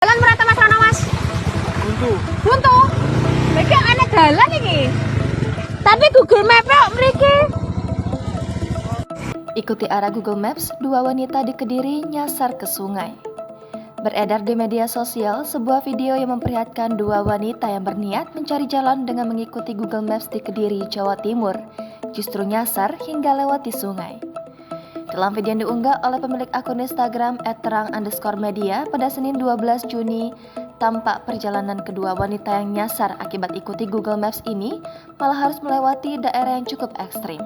Jalan merata Mas Rono Mas. Buntu. Buntu. Iki ana dalan iki. Tapi Google Maps mriki. Ikuti arah Google Maps, dua wanita di Kediri nyasar ke sungai. Beredar di media sosial sebuah video yang memperlihatkan dua wanita yang berniat mencari jalan dengan mengikuti Google Maps di Kediri, Jawa Timur, justru nyasar hingga lewati sungai. Dalam video yang diunggah oleh pemilik akun Instagram @terang_media pada Senin 12 Juni, tampak perjalanan kedua wanita yang nyasar akibat ikuti Google Maps ini malah harus melewati daerah yang cukup ekstrim.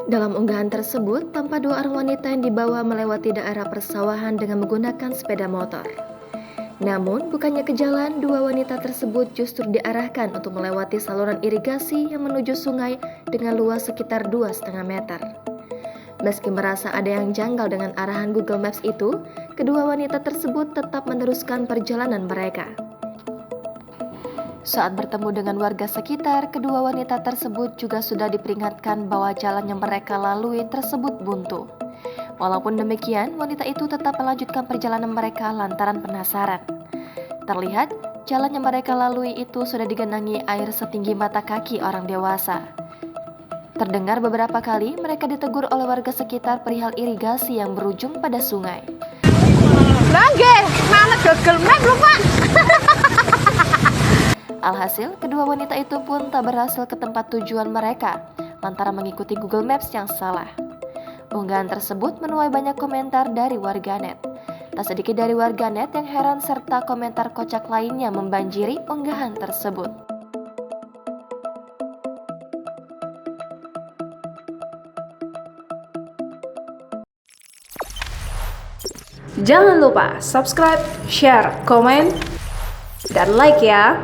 Dalam unggahan tersebut, tampak dua orang wanita yang dibawa melewati daerah persawahan dengan menggunakan sepeda motor. Namun, bukannya ke jalan, dua wanita tersebut justru diarahkan untuk melewati saluran irigasi yang menuju sungai dengan luas sekitar 2,5 meter. Meski merasa ada yang janggal dengan arahan Google Maps itu, kedua wanita tersebut tetap meneruskan perjalanan mereka. Saat bertemu dengan warga sekitar, kedua wanita tersebut juga sudah diperingatkan bahwa jalan yang mereka lalui tersebut buntu. Walaupun demikian, wanita itu tetap melanjutkan perjalanan mereka lantaran penasaran. Terlihat, jalan yang mereka lalui itu sudah digenangi air setinggi mata kaki orang dewasa. Terdengar beberapa kali mereka ditegur oleh warga sekitar perihal irigasi yang berujung pada sungai. Lah nggih, manut Google Maps lho, Pak. Alhasil, kedua wanita itu pun tak berhasil ke tempat tujuan mereka lantaran mengikuti Google Maps yang salah. Unggahan tersebut menuai banyak komentar dari warganet. Tak sedikit dari warganet yang heran serta komentar kocak lainnya membanjiri unggahan tersebut. Jangan lupa subscribe, share, komen, dan like ya.